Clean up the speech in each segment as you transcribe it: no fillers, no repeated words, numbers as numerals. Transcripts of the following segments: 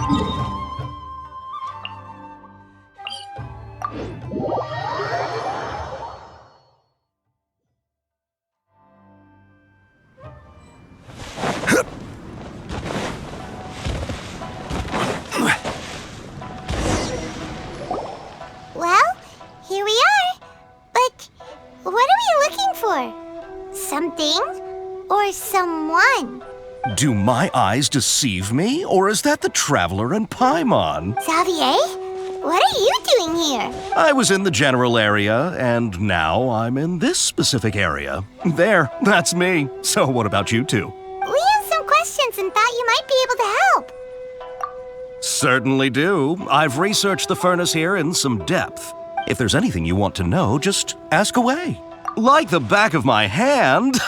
Well, here we are. But what are we looking for? Something or someone? Do my eyes deceive me, or is that the Traveler and Paimon? Xavier, what are you doing here? I was in the general area, and now I'm in this specific area. There, that's me. So what about you two? We have some questions and thought you might be able to help. Certainly do. I've researched the furnace here in some depth. If there's anything you want to know, just ask away. Like the back of my hand.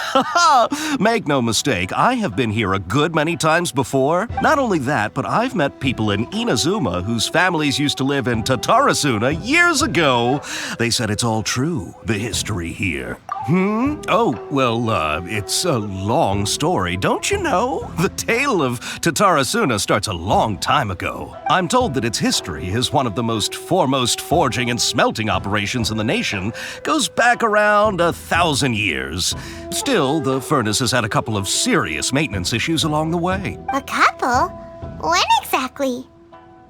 Make no mistake, I have been here a good many times before. Not only that, but I've met people in Inazuma whose families used to live in Tatarasuna years ago. They said it's all true, the history here. Oh, well, it's a long story, don't you know? The tale of Tatarasuna starts a long time ago. I'm told that its history is one of the most foremost forging and smelting operations in the nation, goes back around 1,000 years. Still, the furnace has had a couple of serious maintenance issues along the way. A couple? When exactly?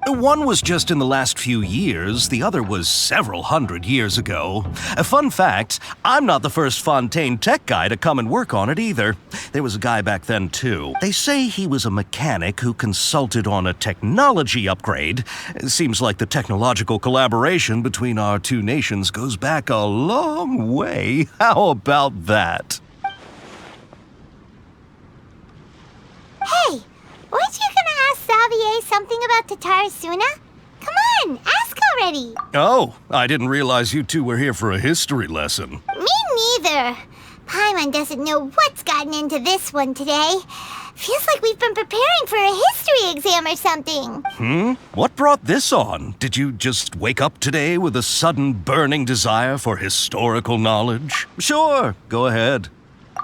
One was just in the last few years, the other was several hundred years ago. A fun fact, I'm not the first Fontaine tech guy to come and work on it either. There was a guy back then too. They say he was a mechanic who consulted on a technology upgrade. It seems like the technological collaboration between our two nations goes back a long way. How about that? Hey, weren't you gonna ask Xavier something about Tatarasuna? Come on, ask already. Oh, I didn't realize you two were here for a history lesson. Me neither. Paimon doesn't know what's gotten into this one today. Feels like we've been preparing for a history exam or something. What brought this on? Did you just wake up today with a sudden burning desire for historical knowledge? Sure, go ahead.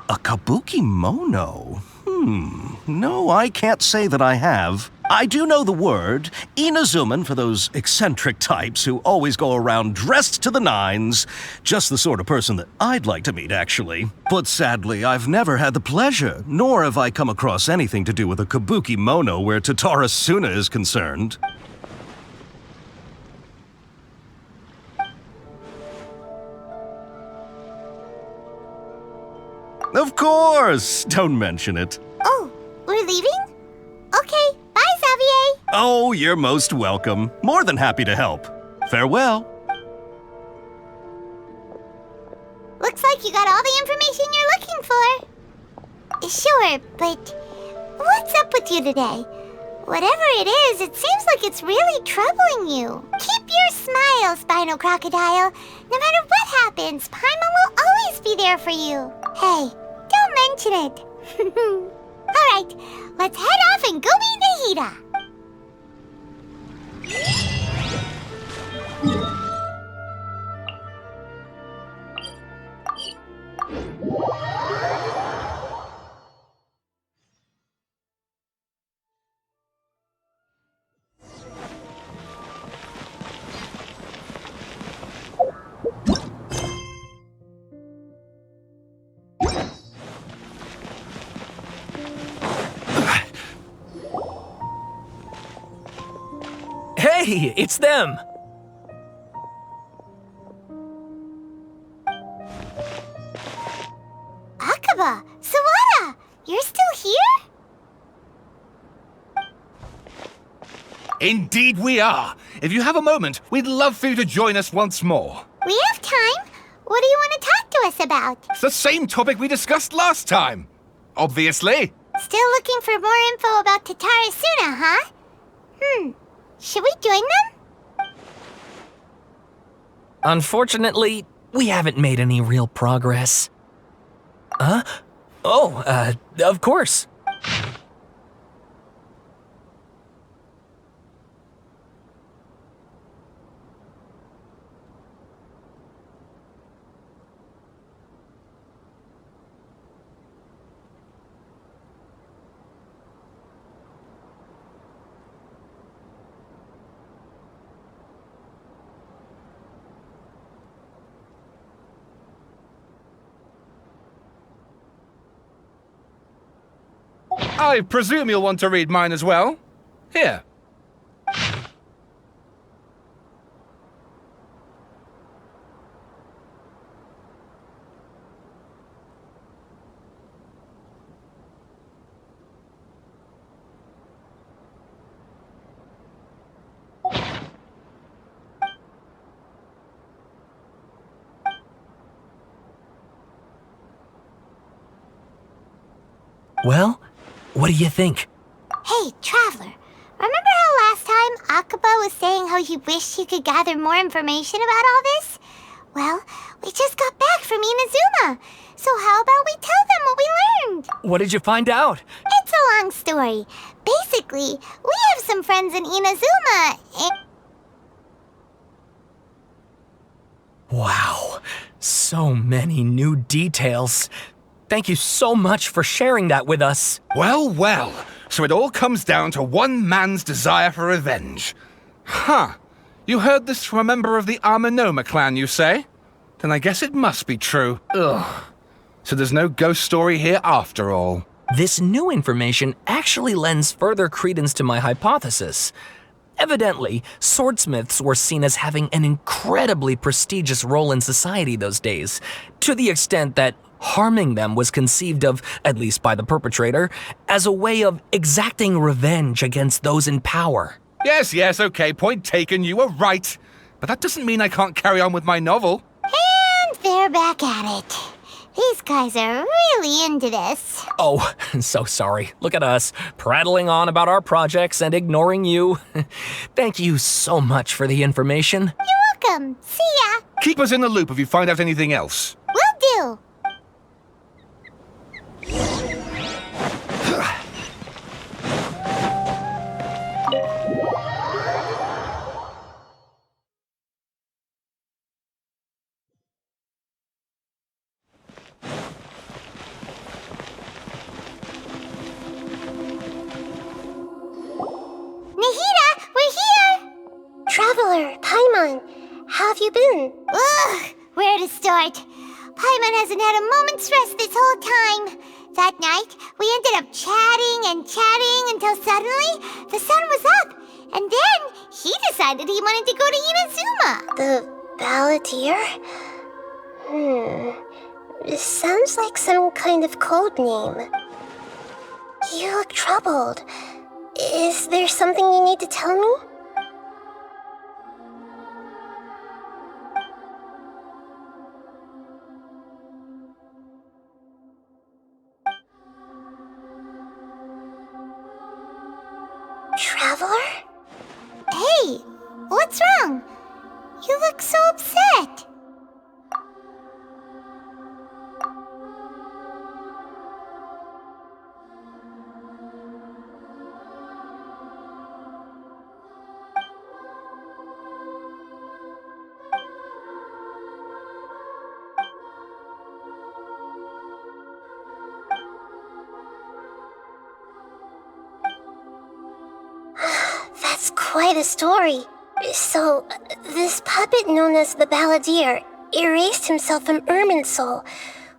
A kabuki mono? No, I can't say that I have. I do know the word, Inazuman for those eccentric types who always go around dressed to the nines. Just the sort of person that I'd like to meet, actually. But sadly, I've never had the pleasure, nor have I come across anything to do with a kabuki mono where Tatarasuna is concerned. Of course! Don't mention it. Oh, we're leaving? Okay, bye, Xavier. Oh, you're most welcome. More than happy to help. Farewell. Looks like you got all the information you're looking for. Sure, but what's up with you today? Whatever it is, it seems like it's really troubling you. Keep your smile, Spinal Crocodile. No matter what happens, Paimon will always be there for you. Hey, don't mention it. Alright, let's head off and go meet Nahida. Hey, it's them! Akaba, Sawada, you're still here? Indeed we are. If you have a moment, we'd love for you to join us once more. We have time. What do you want to talk to us about? It's the same topic we discussed last time. Obviously. Still looking for more info about Tatarasuna, huh? Should we join them? Unfortunately, we haven't made any real progress. Huh? Oh, of course. I presume you'll want to read mine as well. Here. Well, what do you think? Hey, Traveler. Remember how last time Akaba was saying how he wished he could gather more information about all this? Well, we just got back from Inazuma. So how about we tell them what we learned? What did you find out? It's a long story. Basically, we have some friends in Inazuma, and... Wow, so many new details. Thank you so much for sharing that with us. Well, well. So it all comes down to one man's desire for revenge. Huh. You heard this from a member of the Amanoma clan, you say? Then I guess it must be true. Ugh. So there's no ghost story here after all. This new information actually lends further credence to my hypothesis. Evidently, swordsmiths were seen as having an incredibly prestigious role in society those days, to the extent that harming them was conceived of, at least by the perpetrator, as a way of exacting revenge against those in power. Yes, okay, point taken, you were right. But that doesn't mean I can't carry on with my novel. And they're back at it. These guys are really into this. Oh, so sorry. Look at us, prattling on about our projects and ignoring you. Thank you so much for the information. You're welcome. See ya. Keep us in the loop if you find out anything else. Will do. Nahida, we're here! Traveler, Paimon, how have you been? Ugh, where to start? Paimon hasn't had a moment's rest this whole time. That night, we ended up chatting and chatting until suddenly the sun was up. And then he decided he wanted to go to Inazuma. The Balladeer? This sounds like some kind of code name. You look troubled. Is there something you need to tell me? Traveler? Hey, what's wrong? You look so upset. That's quite a story. So, this puppet known as the Balladeer erased himself from Irminsul,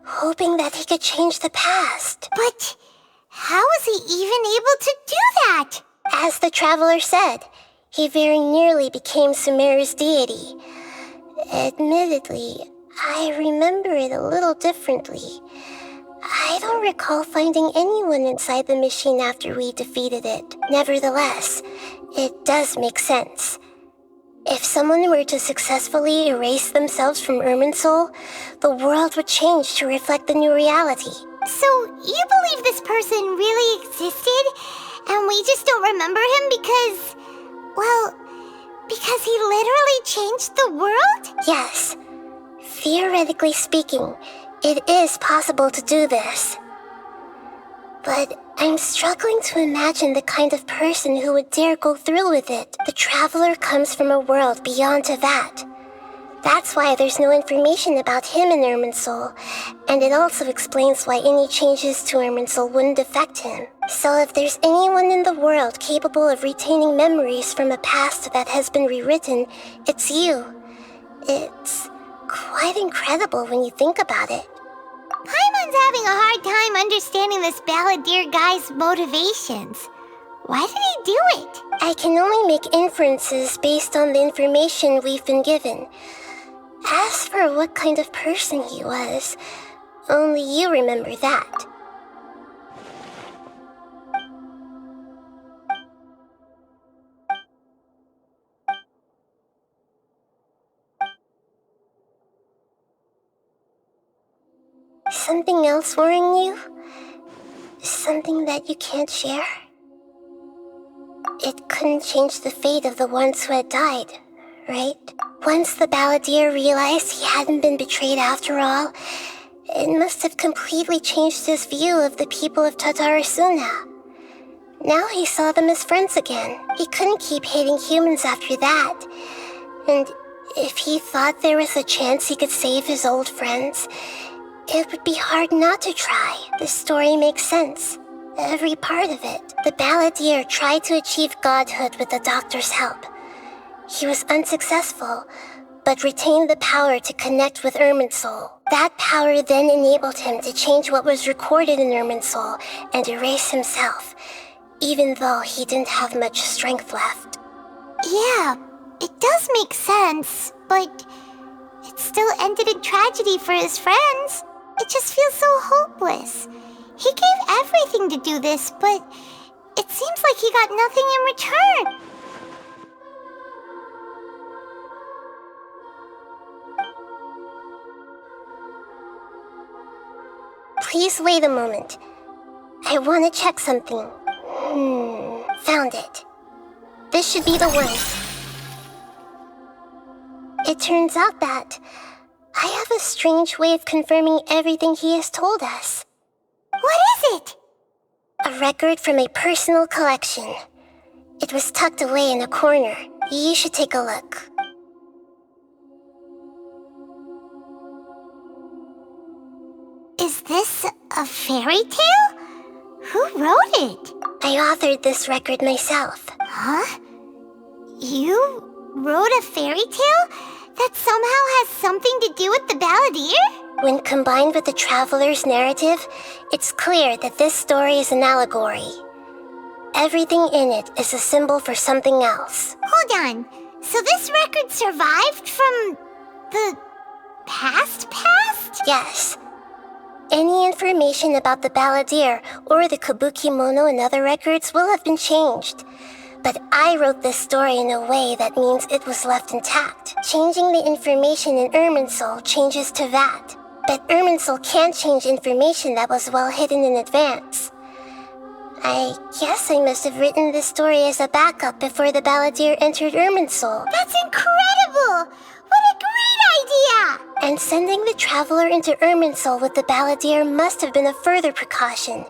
hoping that he could change the past. But how was he even able to do that? As the Traveler said, he very nearly became Sumeru's deity. Admittedly, I remember it a little differently. I don't recall finding anyone inside the machine after we defeated it. Nevertheless, it does make sense. If someone were to successfully erase themselves from Irminsul, the world would change to reflect the new reality. So, you believe this person really existed, and we just don't remember him because, well, because he literally changed the world? Yes. Theoretically speaking, it is possible to do this. But I'm struggling to imagine the kind of person who would dare go through with it. The Traveler comes from a world beyond to that. That's why there's no information about him in Irminsul, and it also explains why any changes to Irminsul wouldn't affect him. So if there's anyone in the world capable of retaining memories from a past that has been rewritten, it's you. It's quite incredible when you think about it. Paimon Someone's having a hard time understanding this balladeer guy's motivations. Why did he do it? I can only make inferences based on the information we've been given. As for what kind of person he was, only you remember that. Something else worrying you? Something that you can't share? It couldn't change the fate of the ones who had died, right? Once the balladeer realized he hadn't been betrayed after all, it must have completely changed his view of the people of Tatarasuna. Now he saw them as friends again. He couldn't keep hating humans after that. And if he thought there was a chance he could save his old friends, it would be hard not to try. The story makes sense. Every part of it. The balladeer tried to achieve godhood with the doctor's help. He was unsuccessful, but retained the power to connect with Irminsul. That power then enabled him to change what was recorded in Irminsul and erase himself, even though he didn't have much strength left. Yeah, it does make sense, but it still ended in tragedy for his friends. It just feels so hopeless. He gave everything to do this, but it seems like he got nothing in return. Please wait a moment. I want to check something. Found it. This should be the one. It turns out that I have a strange way of confirming everything he has told us. What is it? A record from a personal collection. It was tucked away in a corner. You should take a look. Is this a fairy tale? Who wrote it? I authored this record myself. Huh? You wrote a fairy tale that somehow has something to do with the balladeer? When combined with the traveler's narrative, it's clear that this story is an allegory. Everything in it is a symbol for something else. Hold on. So this record survived from the past? Yes. Any information about the balladeer or the kabuki mono and other records will have been changed. But I wrote this story in a way that means it was left intact. Changing the information in Irminsul changes to that. But Irminsul can't change information that was well hidden in advance. I guess I must have written this story as a backup before the balladeer entered Irminsul. That's incredible! What a great idea! And sending the traveler into Irminsul with the balladeer must have been a further precaution.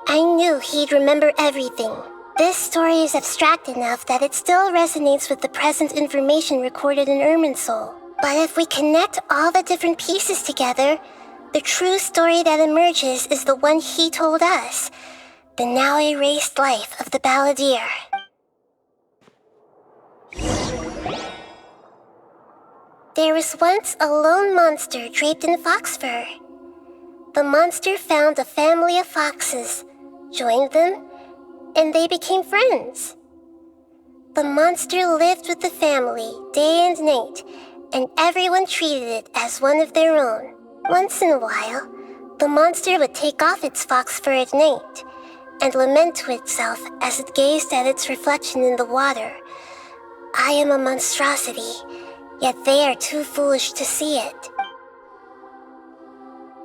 I knew he'd remember everything. This story is abstract enough that it still resonates with the present information recorded in Irminsul. But if we connect all the different pieces together, the true story that emerges is the one he told us, the now erased life of the balladeer. There was once a lone monster draped in fox fur. The monster found a family of foxes, joined them, and they became friends. The monster lived with the family day and night, and everyone treated it as one of their own. Once in a while, the monster would take off its fox fur at night and lament to itself as it gazed at its reflection in the water. I am a monstrosity, yet they are too foolish to see it.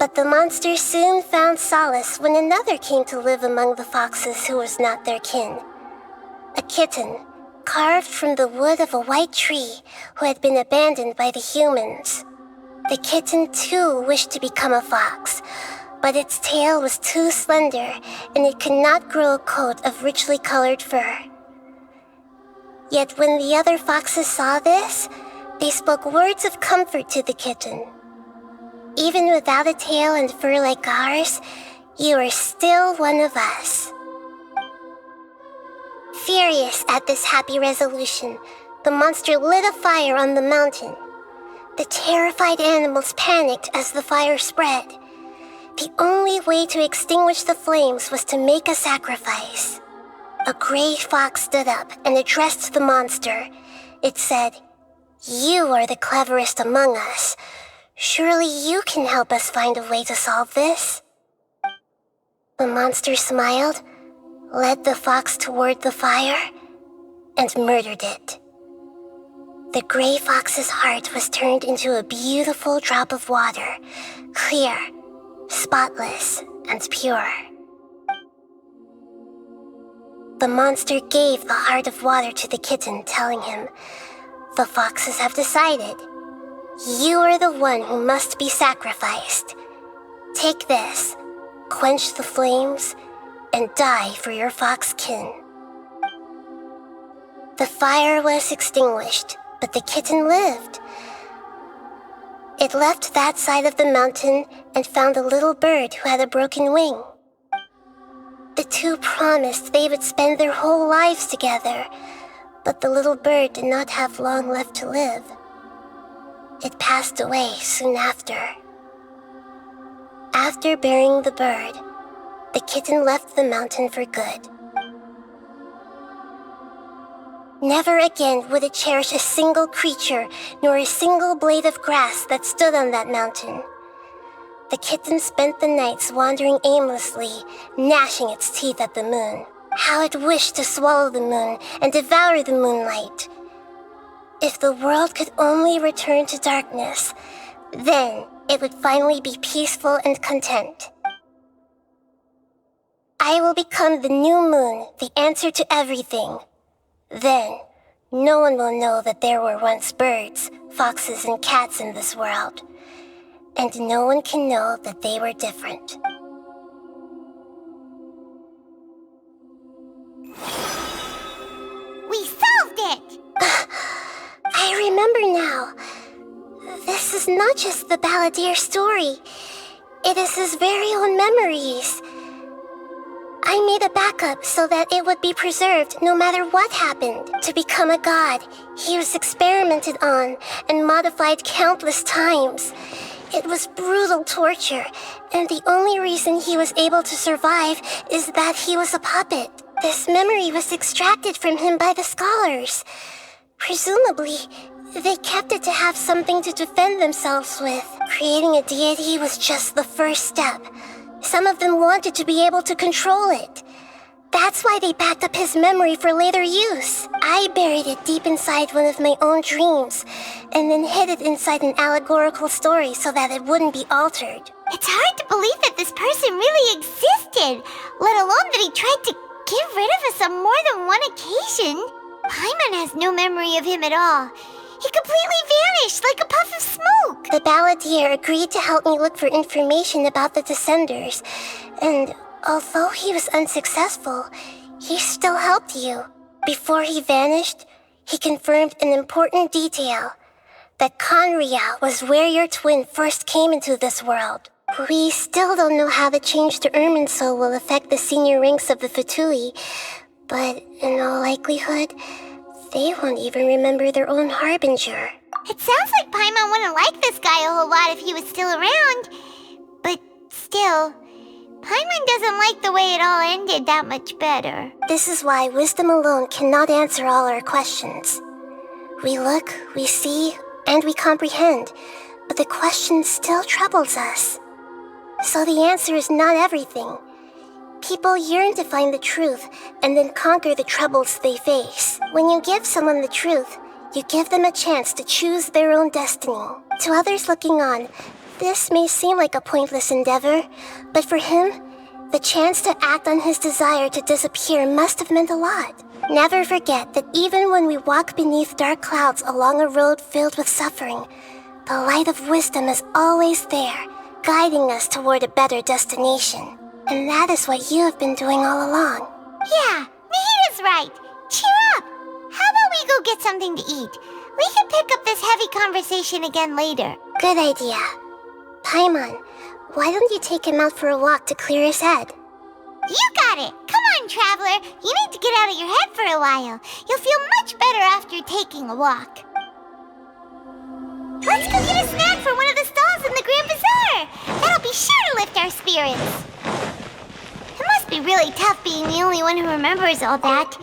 But the monster soon found solace when another came to live among the foxes who was not their kin. A kitten, carved from the wood of a white tree who had been abandoned by the humans. The kitten too wished to become a fox, but its tail was too slender and it could not grow a coat of richly colored fur. Yet when the other foxes saw this, they spoke words of comfort to the kitten. Even without a tail and fur like ours, you are still one of us. Furious at this happy resolution, the monster lit a fire on the mountain. The terrified animals panicked as the fire spread. The only way to extinguish the flames was to make a sacrifice. A gray fox stood up and addressed the monster. It said, "You are the cleverest among us. Surely you can help us find a way to solve this." The monster smiled, led the fox toward the fire, and murdered it. The gray fox's heart was turned into a beautiful drop of water, clear, spotless, and pure. The monster gave the heart of water to the kitten, telling him, "The foxes have decided. You are the one who must be sacrificed. Take this, quench the flames, and die for your fox kin." The fire was extinguished, but the kitten lived. It left that side of the mountain and found a little bird who had a broken wing. The two promised they would spend their whole lives together, but the little bird did not have long left to live. It passed away soon after. After burying the bird, the kitten left the mountain for good. Never again would it cherish a single creature nor a single blade of grass that stood on that mountain. The kitten spent the nights wandering aimlessly, gnashing its teeth at the moon. How it wished to swallow the moon and devour the moonlight. If the world could only return to darkness, then it would finally be peaceful and content. I will become the new moon, the answer to everything. Then, no one will know that there were once birds, foxes, and cats in this world. And no one can know that they were different. We solved it! I remember now. This is not just the Balladeer story. It is his very own memories. I made a backup so that it would be preserved no matter what happened. To become a god, he was experimented on and modified countless times. It was brutal torture, and the only reason he was able to survive is that he was a puppet. This memory was extracted from him by the scholars. Presumably, they kept it to have something to defend themselves with. Creating a deity was just the first step. Some of them wanted to be able to control it. That's why they backed up his memory for later use. I buried it deep inside one of my own dreams, and then hid it inside an allegorical story so that it wouldn't be altered. It's hard to believe that this person really existed, let alone that he tried to get rid of us on more than one occasion. Paimon has no memory of him at all. He completely vanished like a puff of smoke. The Balladeer agreed to help me look for information about the Descenders, and although he was unsuccessful, he still helped you. Before he vanished, he confirmed an important detail, that Conria was where your twin first came into this world. We still don't know how the change to Irminsul will affect the senior ranks of the Fatui, but in all likelihood, they won't even remember their own Harbinger. It sounds like Paimon wouldn't like this guy a whole lot if he was still around. But still, Paimon doesn't like the way it all ended that much better. This is why wisdom alone cannot answer all our questions. We look, we see, and we comprehend, but the question still troubles us. So the answer is not everything. People yearn to find the truth and then conquer the troubles they face. When you give someone the truth, you give them a chance to choose their own destiny. To others looking on, this may seem like a pointless endeavor, but for him, the chance to act on his desire to disappear must have meant a lot. Never forget that even when we walk beneath dark clouds along a road filled with suffering, the light of wisdom is always there, guiding us toward a better destination. And that is what you have been doing all along. Yeah, Nahita's right. Cheer up. How about we go get something to eat? We can pick up this heavy conversation again later. Good idea. Paimon, why don't you take him out for a walk to clear his head? You got it. Come on, Traveler. You need to get out of your head for a while. You'll feel much better after taking a walk. Let's go get a snack from one of the stalls in the Grand Bazaar. That'll be be sure to lift our spirits. It must be really tough being the only one who remembers all that.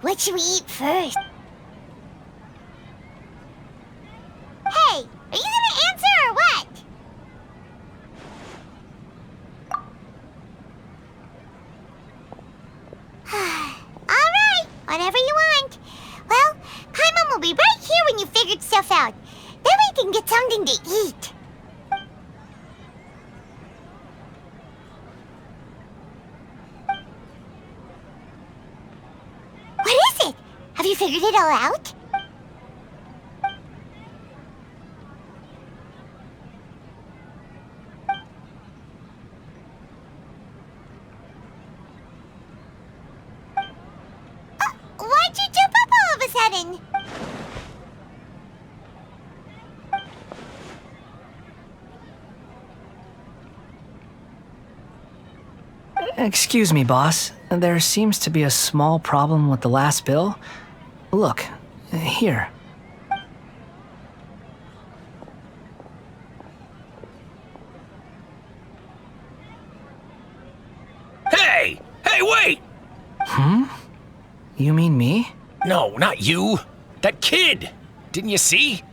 What should we eat first? Hey, are you gonna answer or what? Alright, whatever you want. Well, Paimon will be right here when you figured stuff out. Then we can get something to eat. Have you figured it all out? Why'd you jump up all of a sudden? Excuse me, boss. There seems to be a small problem with the last bill. Look, here. Hey! Hey, wait! You mean me? No, not you. That kid! Didn't you see?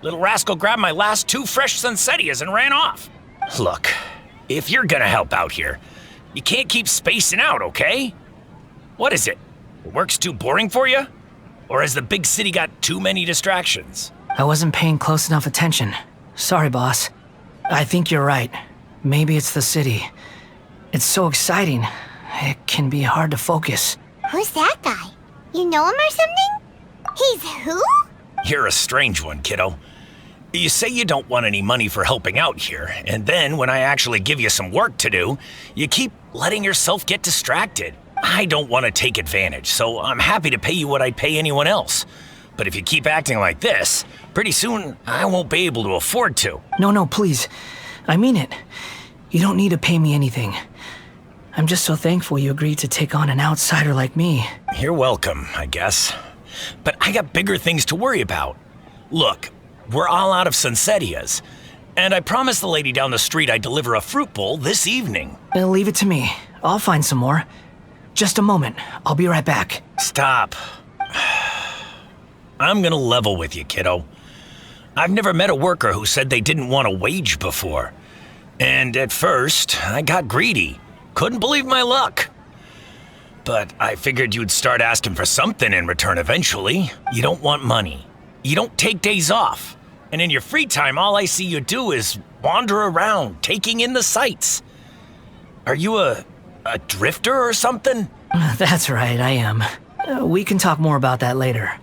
Little rascal grabbed my last 2 fresh Sunsettias and ran off. Look, if you're gonna help out here, you can't keep spacing out, okay? What is it? Work's too boring for you? Or has the big city got too many distractions? I wasn't paying close enough attention. Sorry, boss. I think you're right. Maybe it's the city. It's so exciting. It can be hard to focus. Who's that guy? You know him or something? He's who? You're a strange one, kiddo. You say you don't want any money for helping out here, and then when I actually give you some work to do, you keep letting yourself get distracted. I don't want to take advantage, so I'm happy to pay you what I'd pay anyone else. But if you keep acting like this, pretty soon I won't be able to afford to. No, please. I mean it. You don't need to pay me anything. I'm just so thankful you agreed to take on an outsider like me. You're welcome, I guess. But I got bigger things to worry about. Look, we're all out of Sunsettias, and I promised the lady down the street I'd deliver a fruit bowl this evening. Leave it to me. I'll find some more. Just a moment. I'll be right back. Stop. I'm gonna level with you, kiddo. I've never met a worker who said they didn't want a wage before. And at first, I got greedy. Couldn't believe my luck. But I figured you'd start asking for something in return eventually. You don't want money. You don't take days off. And in your free time, all I see you do is wander around, taking in the sights. Are you a drifter or something? That's right, I am. We can talk more about that later.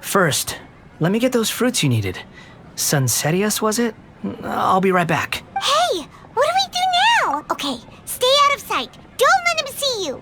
First, let me get those fruits you needed. Sunsettias, was it? I'll be right back. Hey, what do we do now? Okay, stay out of sight. Don't let him see you.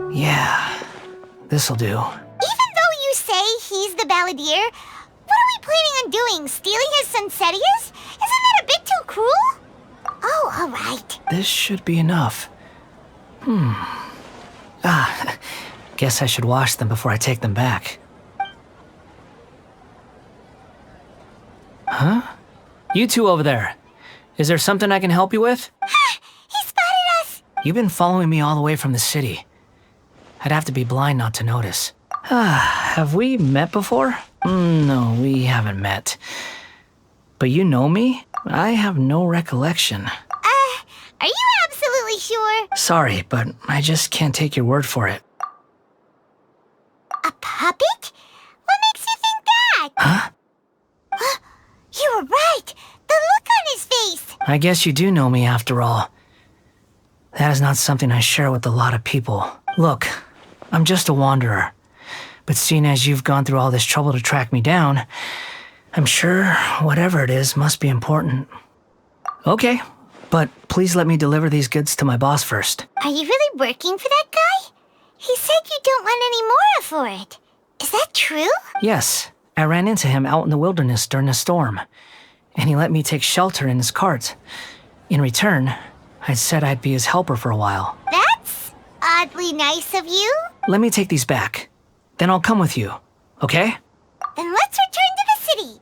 Yeah, this'll do. Even though you say he's the balladeer, what are we planning on doing? Stealing his Sunsettias? Isn't that a bit too cruel? Oh, all right. This should be enough. Guess I should wash them before I take them back. You two over there. Is there something I can help you with? He spotted us! You've been following me all the way from the city. I'd have to be blind not to notice. Have we met before? No, we haven't met. But you know me? I have no recollection. Are you absolutely sure? Sorry, but I just can't take your word for it. A puppet? What makes you think that? Huh? You were right! The look on his face! I guess you do know me after all. That is not something I share with a lot of people. Look, I'm just a wanderer. But seeing as you've gone through all this trouble to track me down, I'm sure whatever it is must be important. Okay, but please let me deliver these goods to my boss first. Are you really working for that guy? He said you don't want any more for it. Is that true? Yes, I ran into him out in the wilderness during a storm, and he let me take shelter in his cart. In return, I said I'd be his helper for a while. That's oddly nice of you. Let me take these back. Then I'll come with you, okay? Then let's return to the city.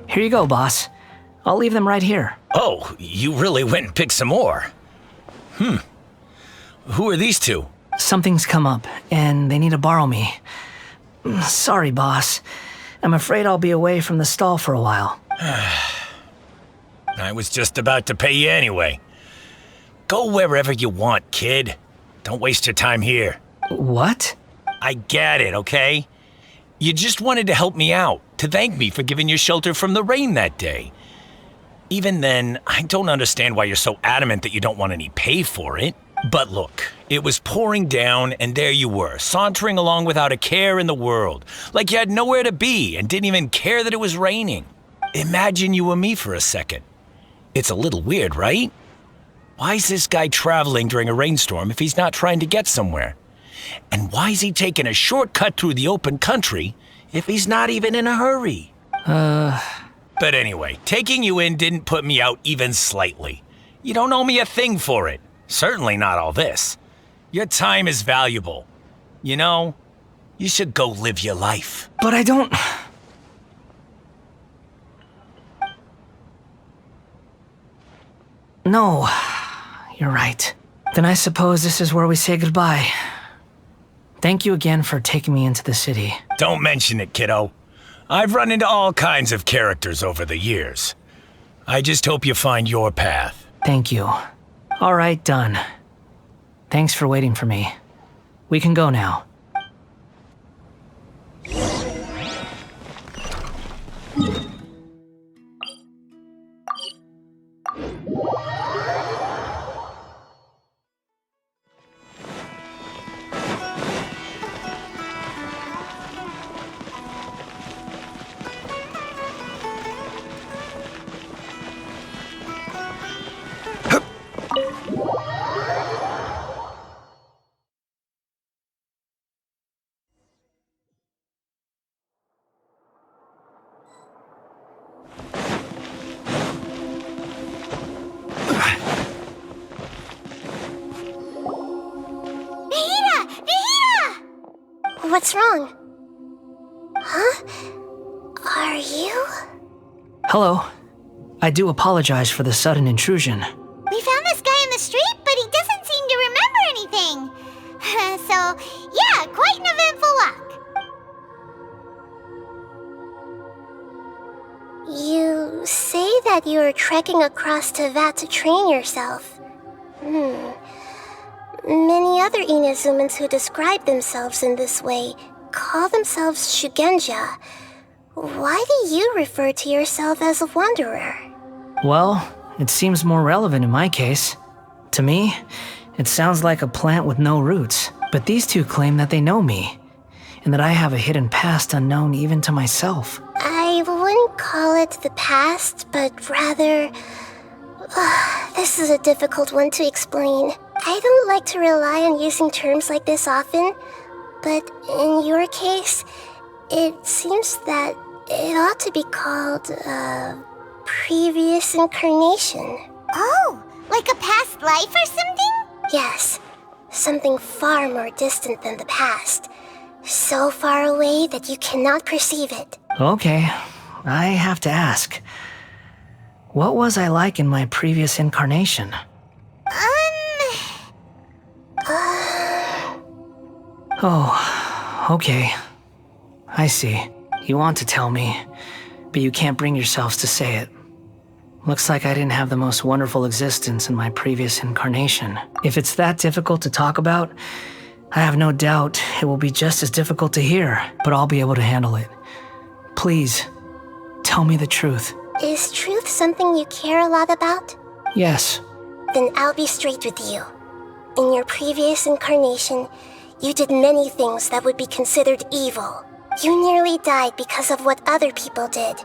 Here you go, boss. I'll leave them right here. Oh, you really went and picked some more. Who are these two? Something's come up, and they need to borrow me. Sorry, boss. I'm afraid I'll be away from the stall for a while. I was just about to pay you anyway. Go wherever you want, kid. Don't waste your time here. What? I get it, okay? You just wanted to help me out, to thank me for giving you shelter from the rain that day. Even then, I don't understand why you're so adamant that you don't want any pay for it. But look, it was pouring down, and there you were, sauntering along without a care in the world, like you had nowhere to be and didn't even care that it was raining. Imagine you and me for a second. It's a little weird, right? Why is this guy traveling during a rainstorm if he's not trying to get somewhere? And why is he taking a shortcut through the open country if he's not even in a hurry? But anyway, taking you in didn't put me out even slightly. You don't owe me a thing for it. Certainly not all this. Your time is valuable. You know, you should go live your life. But I don't... No, you're right. Then I suppose this is where we say goodbye. Thank you again for taking me into the city. Don't mention it, kiddo. I've run into all kinds of characters over the years. I just hope you find your path. Thank you. All right, done. Thanks for waiting for me. We can go now. What's wrong? Huh? Are you? Hello. I do apologize for the sudden intrusion. We found this guy in the street, but he doesn't seem to remember anything. So, yeah, quite an eventful walk. You say that you're trekking across Teyvat to train yourself. Many other Inazumans who describe themselves in this way call themselves Shugenja. Why do you refer to yourself as a wanderer? Well, it seems more relevant in my case. To me, it sounds like a plant with no roots. But these two claim that they know me, and that I have a hidden past unknown even to myself. I wouldn't call it the past, but rather... this is a difficult one to explain. I don't like to rely on using terms like this often, but in your case, it seems that it ought to be called previous incarnation. Oh, like a past life or something? Yes, something far more distant than the past. So far away that you cannot perceive it. Okay, I have to ask. What was I like in my previous incarnation? Oh, okay. I see. You want to tell me, but you can't bring yourselves to say it. Looks like I didn't have the most wonderful existence in my previous incarnation. If it's that difficult to talk about, I have no doubt it will be just as difficult to hear, but I'll be able to handle it. Please, tell me the truth. Is truth something you care a lot about? Yes. Then I'll be straight with you. In your previous incarnation, you did many things that would be considered evil. You nearly died because of what other people did,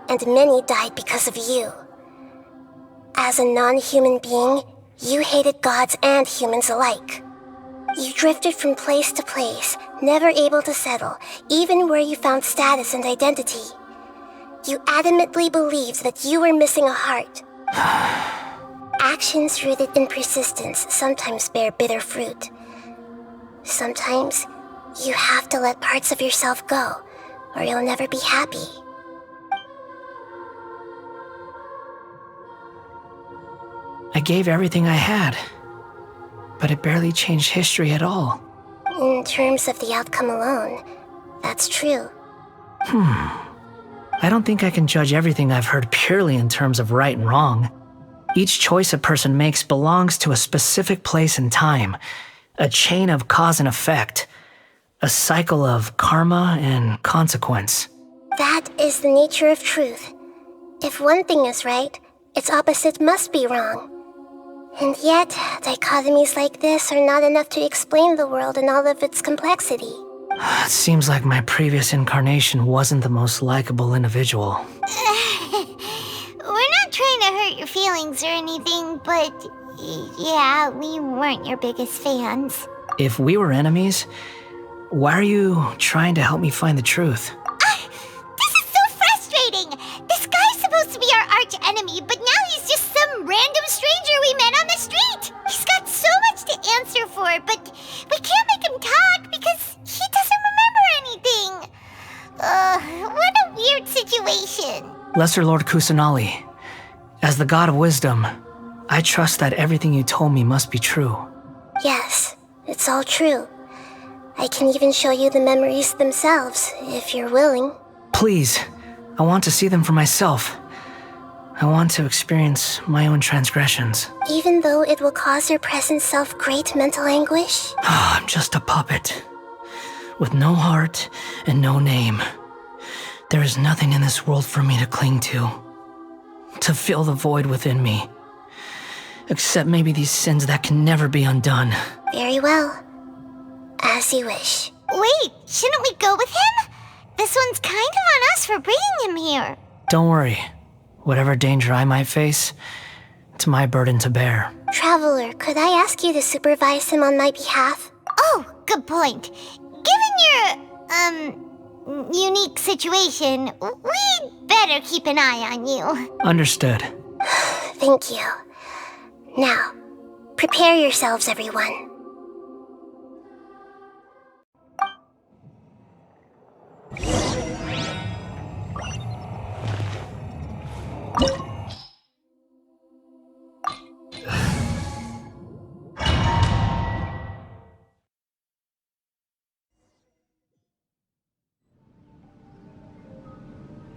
and many died because of you. As a non-human being, you hated gods and humans alike. You drifted from place to place, never able to settle, even where you found status and identity. You adamantly believed that you were missing a heart. Actions rooted in persistence sometimes bear bitter fruit. Sometimes, you have to let parts of yourself go, or you'll never be happy. I gave everything I had, but it barely changed history at all. In terms of the outcome alone, that's true. I don't think I can judge everything I've heard purely in terms of right and wrong. Each choice a person makes belongs to a specific place and time, a chain of cause and effect, a cycle of karma and consequence. That is the nature of truth. If one thing is right, its opposite must be wrong. And yet, dichotomies like this are not enough to explain the world in all of its complexity. It seems like my previous incarnation wasn't the most likable individual. We're not trying to hurt your feelings or anything, but yeah, we weren't your biggest fans. If we were enemies, why are you trying to help me find the truth? This is so frustrating! This guy's supposed to be our arch enemy, but now he's just some random stranger we met on the street! He's got so much to answer for, but we can't make him talk because he doesn't remember anything. What a weird situation. Lesser Lord Kusanali, as the god of wisdom, I trust that everything you told me must be true. Yes, it's all true. I can even show you the memories themselves, if you're willing. Please, I want to see them for myself. I want to experience my own transgressions. Even though it will cause your present self great mental anguish? I'm just a puppet, with no heart and no name. There is nothing in this world for me to cling to fill the void within me. Except maybe these sins that can never be undone. Very well. As you wish. Wait, shouldn't we go with him? This one's kind of on us for bringing him here. Don't worry. Whatever danger I might face, it's my burden to bear. Traveler, could I ask you to supervise him on my behalf? Oh, good point. Given your, unique situation, we'd better keep an eye on you. Understood. Thank you. Now, prepare yourselves, everyone.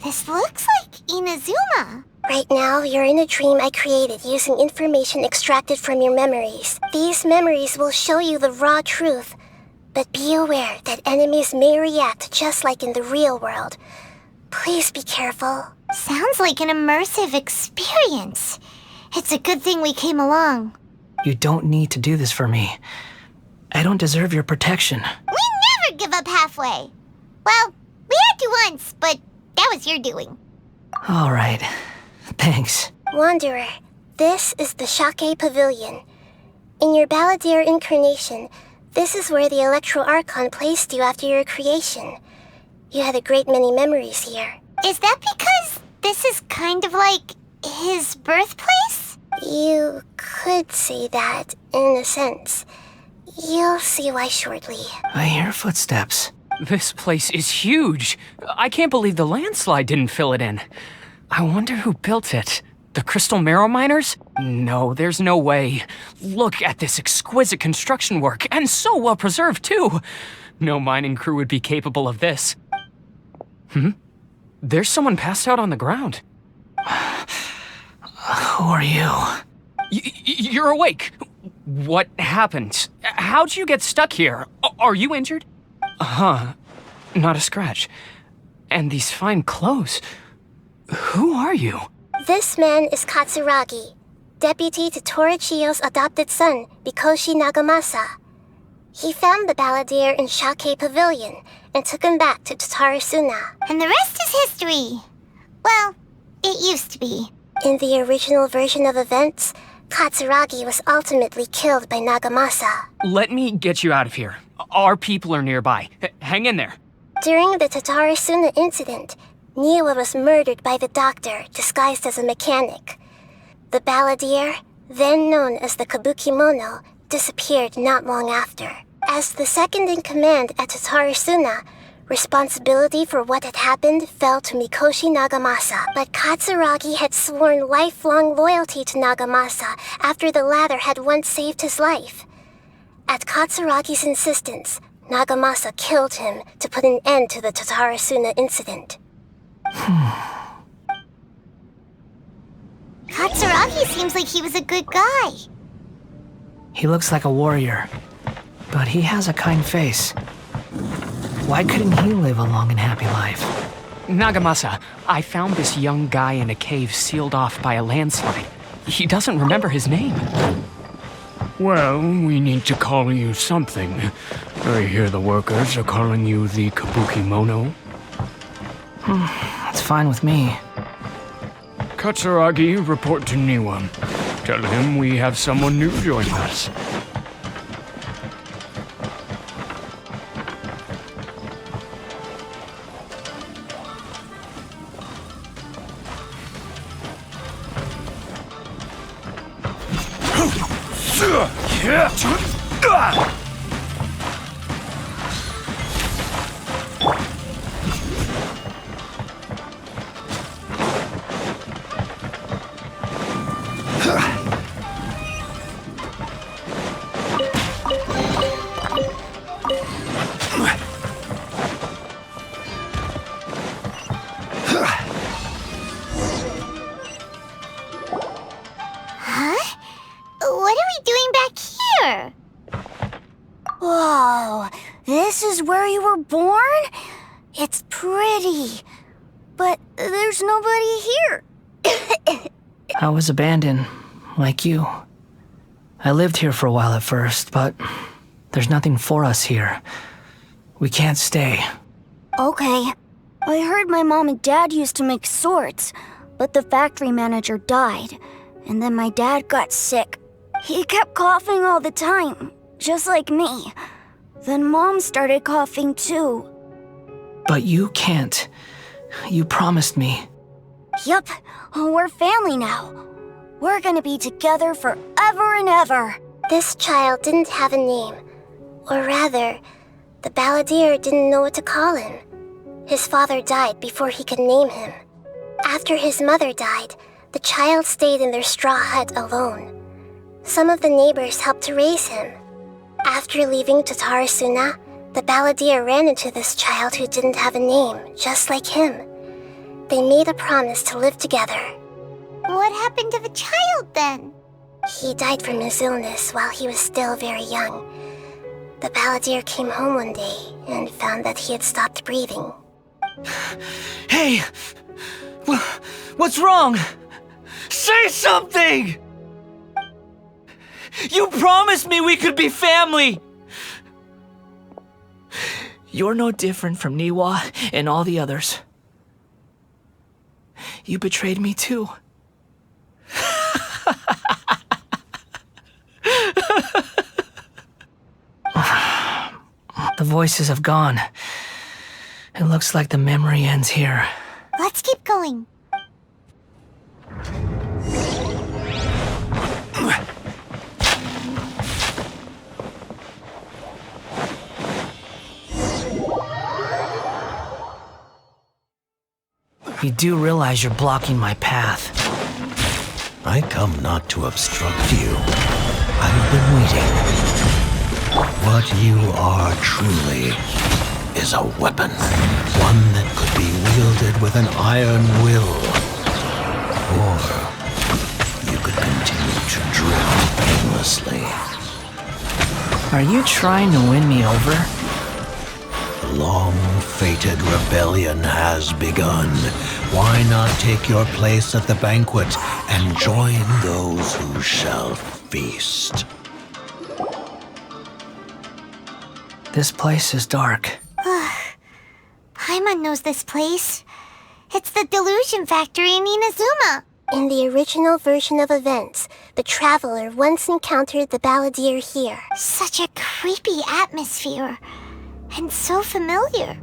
This looks like Inazuma. Right now, you're in a dream I created using information extracted from your memories. These memories will show you the raw truth, but be aware that enemies may react just like in the real world. Please be careful. Sounds like an immersive experience. It's a good thing we came along. You don't need to do this for me. I don't deserve your protection. We never give up halfway. Well, we had to once, but that was your doing. All right. Thanks. Wanderer, this is the Shake Pavilion. In your Balladeer incarnation, this is where the Electro Archon placed you after your creation. You had a great many memories here. Is that because this is kind of like his birthplace? You could say that, in a sense. You'll see why shortly. I hear footsteps. This place is huge. I can't believe the landslide didn't fill it in. I wonder who built it. The Crystal Marrow Miners? No, there's no way. Look at this exquisite construction work, and so well preserved too. No mining crew would be capable of this. There's someone passed out on the ground. Who are you? You're awake. What happened? How'd you get stuck here? Are you injured? Not a scratch. And these fine clothes. Who are you? This man is Katsuragi, deputy to Torichio's adopted son, Mikoshi Nagamasa. He found the Balladeer in Shake Pavilion and took him back to Tatarasuna. And the rest is history. Well, it used to be. In the original version of events, Katsuragi was ultimately killed by Nagamasa. Let me get you out of here. Our people are nearby. Hang in there. During the Tatarasuna incident, Niwa was murdered by the doctor disguised as a mechanic. The Balladeer, then known as the Kabukimono, disappeared not long after. As the second in command at Tatarasuna, responsibility for what had happened fell to Mikoshi Nagamasa, but Katsuragi had sworn lifelong loyalty to Nagamasa after the latter had once saved his life. At Katsuragi's insistence, Nagamasa killed him to put an end to the Tatarasuna incident. Katsuragi seems like he was a good guy. He looks like a warrior, but he has a kind face. Why couldn't he live a long and happy life? Nagamasa, I found this young guy in a cave sealed off by a landslide. He doesn't remember his name. Well, we need to call you something. I hear the workers are calling you the Kabukimono. That's fine with me. Katsuragi, report to Niwa. Tell him we have someone new joining us. What are we doing back here? Whoa, this is where you were born? It's pretty, but there's nobody here. I was abandoned, like you. I lived here for a while at first, but there's nothing for us here. We can't stay. Okay. I heard my mom and dad used to make swords, but the factory manager died, and then my dad got sick. He kept coughing all the time, just like me. Then Mom started coughing too. But you can't. You promised me. Yup, we're family now. We're gonna be together forever and ever. This child didn't have a name. Or rather, the Balladeer didn't know what to call him. His father died before he could name him. After his mother died, the child stayed in their straw hut alone. Some of the neighbors helped to raise him. After leaving Tatarasuna, the Balladeer ran into this child who didn't have a name, just like him. They made a promise to live together. What happened to the child then? He died from his illness while he was still very young. The Balladeer came home one day and found that he had stopped breathing. Hey! What's wrong? Say something! You promised me we could be family! You're no different from Niwa and all the others. You betrayed me too. The voices have gone. It looks like the memory ends here. Let's keep going. You do realize you're blocking my path. I come not to obstruct you. I've been waiting. What you are truly is a weapon. One that could be wielded with an iron will. Or you could continue to drift aimlessly. Are you trying to win me over? The long-fated rebellion has begun. Why not take your place at the banquet and join those who shall feast? This place is dark. Paimon knows this place. It's the Delusion Factory in Inazuma. In the original version of events, the Traveler once encountered the Balladeer here. Such a creepy atmosphere. And so familiar.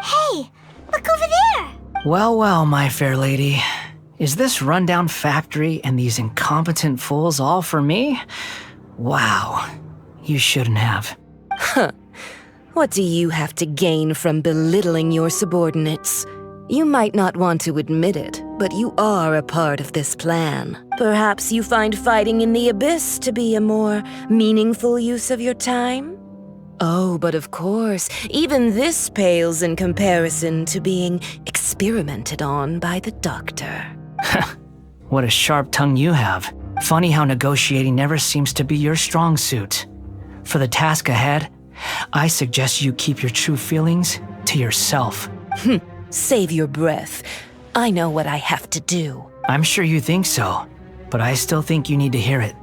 Hey, look over there! Well, well, my fair lady. Is this rundown factory and these incompetent fools all for me? Wow. You shouldn't have. What do you have to gain from belittling your subordinates? You might not want to admit it, but you are a part of this plan. Perhaps you find fighting in the Abyss to be a more meaningful use of your time? Oh, but of course, even this pales in comparison to being experimented on by the Doctor. What a sharp tongue you have. Funny how negotiating never seems to be your strong suit. For the task ahead, I suggest you keep your true feelings to yourself. Save your breath. I know what I have to do. I'm sure you think so, but I still think you need to hear it.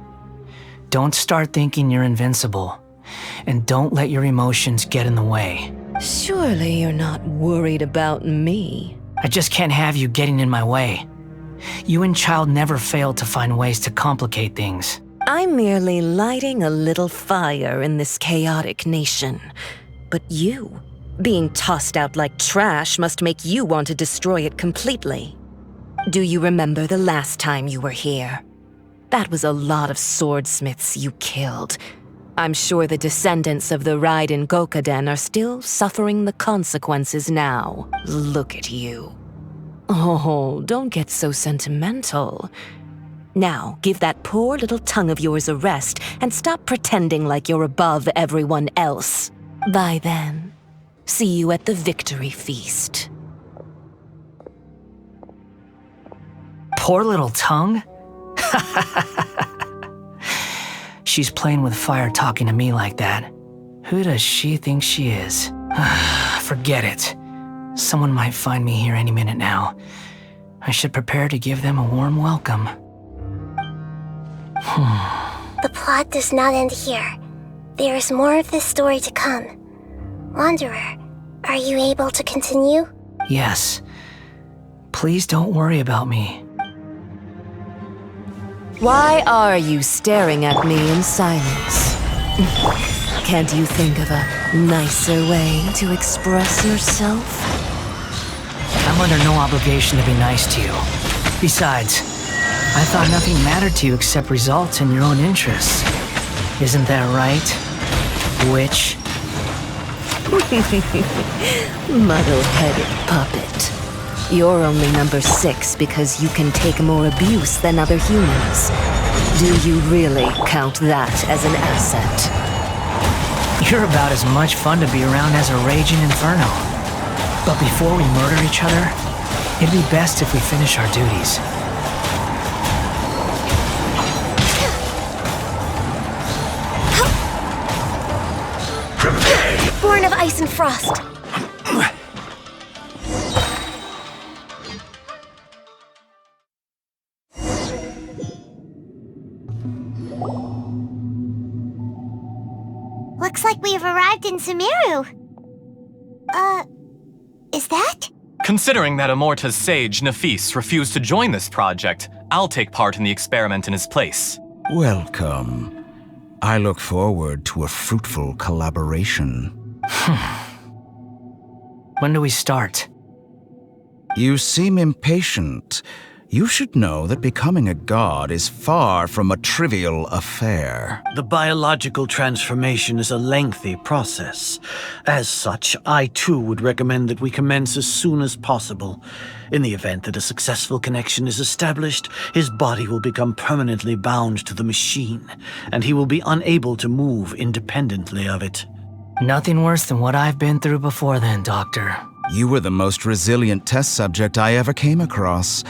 Don't start thinking you're invincible, and don't let your emotions get in the way. Surely you're not worried about me. I just can't have you getting in my way. You and Child never failed to find ways to complicate things. I'm merely lighting a little fire in this chaotic nation. But you, being tossed out like trash, must make you want to destroy it completely. Do you remember the last time you were here? That was a lot of swordsmiths you killed. I'm sure the descendants of the Raiden Gokaden are still suffering the consequences now. Look at you. Oh, don't get so sentimental. Now, give that poor little tongue of yours a rest and stop pretending like you're above everyone else. Bye then. See you at the victory feast. Poor little tongue? She's playing with fire talking to me like that. Who does she think she is? Forget it. Someone might find me here any minute now. I should prepare to give them a warm welcome. The plot does not end here. There is more of this story to come. Wanderer, are you able to continue? Yes. Please don't worry about me. Why are you staring at me in silence? Can't you think of a nicer way to express yourself? I'm under no obligation to be nice to you. Besides, I thought nothing mattered to you except results and your own interests. Isn't that right, witch? Muddle-headed puppet. You're only number 6 because you can take more abuse than other humans. Do you really count that as an asset? You're about as much fun to be around as a raging inferno. But before we murder each other, it'd be best if we finish our duties. Born of ice and frost. Looks like we have arrived in Sumeru. Is that? Considering that Amorta's sage, Nafis, refused to join this project, I'll take part in the experiment in his place. Welcome. I look forward to a fruitful collaboration. When do we start? You seem impatient. You should know that becoming a god is far from a trivial affair. The biological transformation is a lengthy process. As such, I too would recommend that we commence as soon as possible. In the event that a successful connection is established, his body will become permanently bound to the machine, and he will be unable to move independently of it. Nothing worse than what I've been through before then, Doctor. You were the most resilient test subject I ever came across.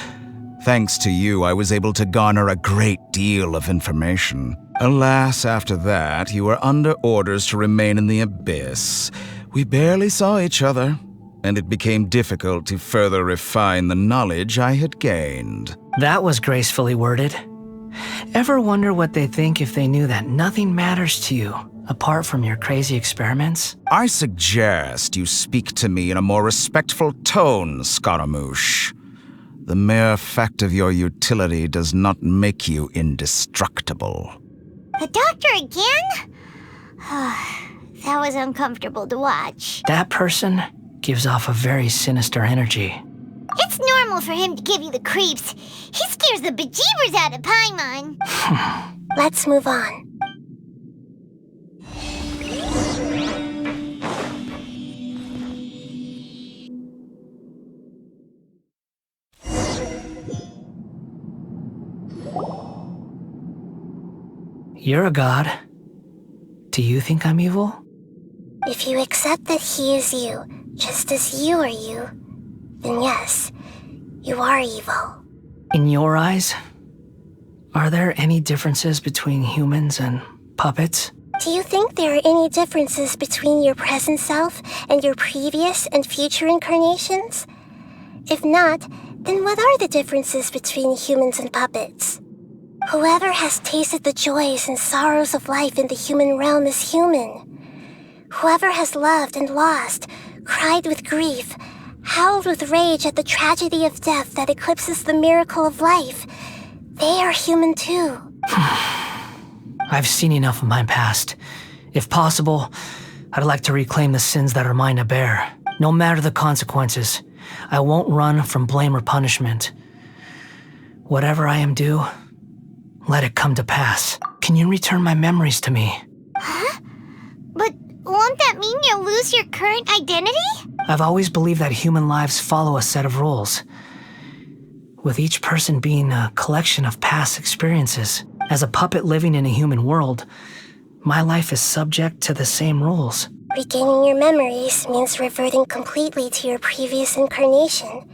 Thanks to you, I was able to garner a great deal of information. Alas, after that, you were under orders to remain in the abyss. We barely saw each other, and it became difficult to further refine the knowledge I had gained. That was gracefully worded. Ever wonder what they think if they knew that nothing matters to you, apart from your crazy experiments? I suggest you speak to me in a more respectful tone, Scaramouche. The mere fact of your utility does not make you indestructible. The doctor again? That was uncomfortable to watch. That person gives off a very sinister energy. It's normal for him to give you the creeps. He scares the bejeebers out of Paimon. Let's move on. You're a god. Do you think I'm evil? If you accept that he is you, just as you are you, then yes, you are evil. In your eyes, are there any differences between humans and puppets? Do you think there are any differences between your present self and your previous and future incarnations? If not, then what are the differences between humans and puppets? Whoever has tasted the joys and sorrows of life in the human realm is human. Whoever has loved and lost, cried with grief, howled with rage at the tragedy of death that eclipses the miracle of life, they are human too. I've seen enough of my past. If possible, I'd like to reclaim the sins that are mine to bear. No matter the consequences, I won't run from blame or punishment. Whatever I am due, let it come to pass. Can you return my memories to me? Huh? But won't that mean you'll lose your current identity? I've always believed that human lives follow a set of rules, with each person being a collection of past experiences. As a puppet living in a human world, my life is subject to the same rules. Regaining your memories means reverting completely to your previous incarnation.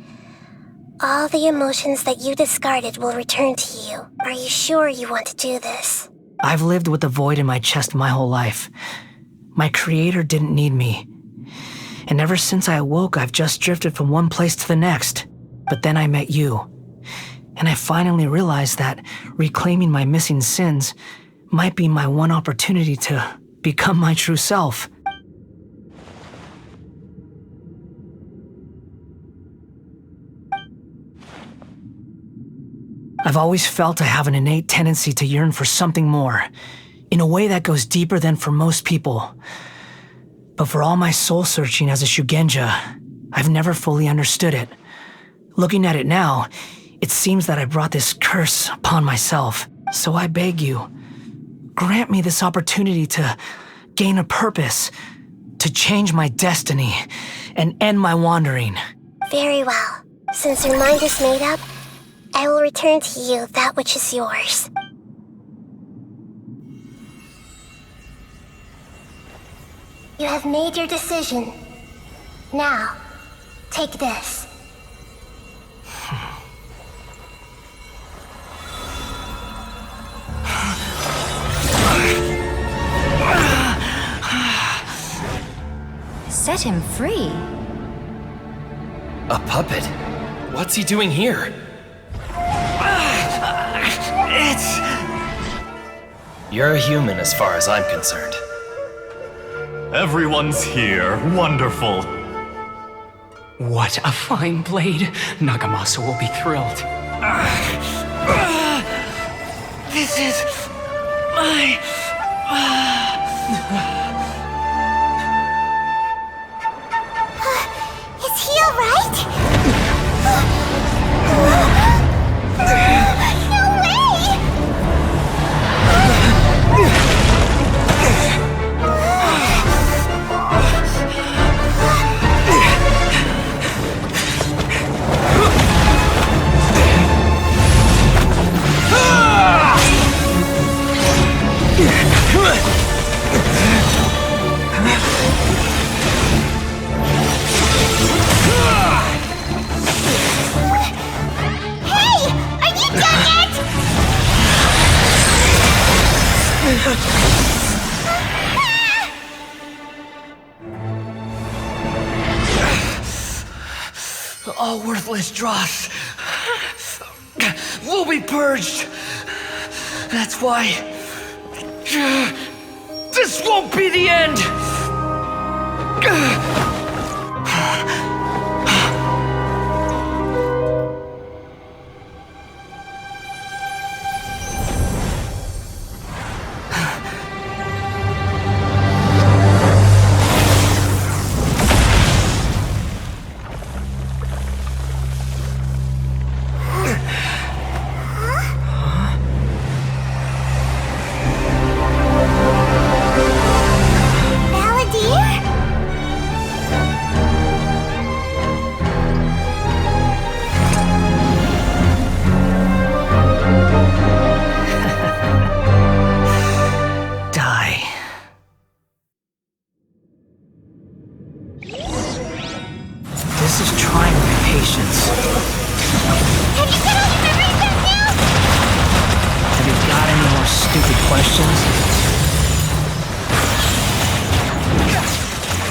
All the emotions that you discarded will return to you. Are you sure you want to do this? I've lived with a void in my chest my whole life. My creator didn't need me. And ever since I awoke, I've just drifted from one place to the next. But then I met you. And I finally realized that reclaiming my missing sins might be my one opportunity to become my true self. I've always felt I have an innate tendency to yearn for something more, in a way that goes deeper than for most people. But for all my soul-searching as a Shugenja, I've never fully understood it. Looking at it now, it seems that I brought this curse upon myself. So I beg you, grant me this opportunity to gain a purpose, to change my destiny, and end my wandering. Very well. Since your mind is made up, I will return to you that which is yours. You have made your decision. Now, take this. Set him free. A puppet? What's he doing here? You're a human as far as I'm concerned. Everyone's here. Wonderful. What a fine blade. Nagamasa will be thrilled. This is my... Is he alright? No way! All worthless dross will be purged. That's why this won't be the end.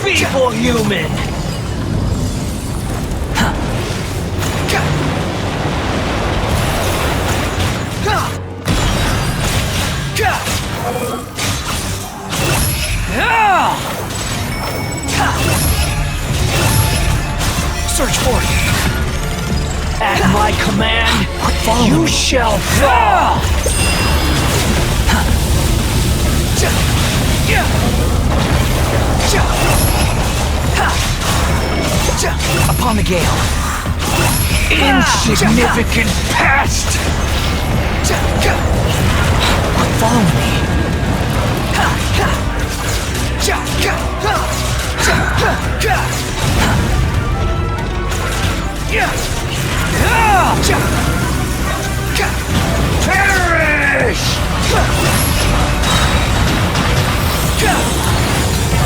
Feeble human! Search for it. At my command, you shall fall! Upon the gale. Insignificant past! Follow me. Perish!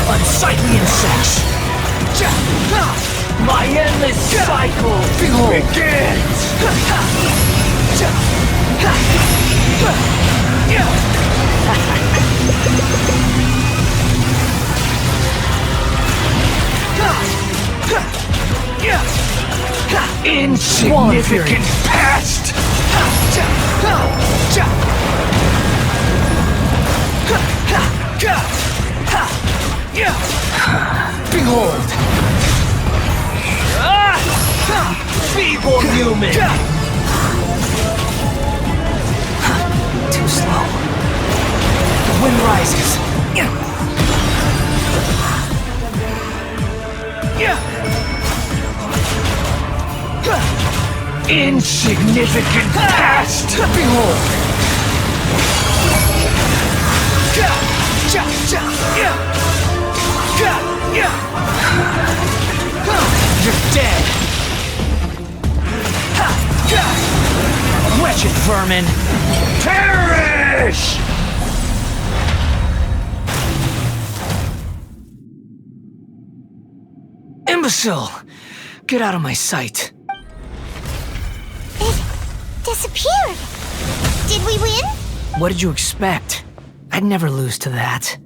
Unsightly insects! My endless cycle begins! Insignificant past! Behold! Feeble human! Too slow. The wind rises. Insignificant past! Behold! You're dead! Wretched vermin! Perish! Imbecile! Get out of my sight. It disappeared. Did we win? What did you expect? I'd never lose to that.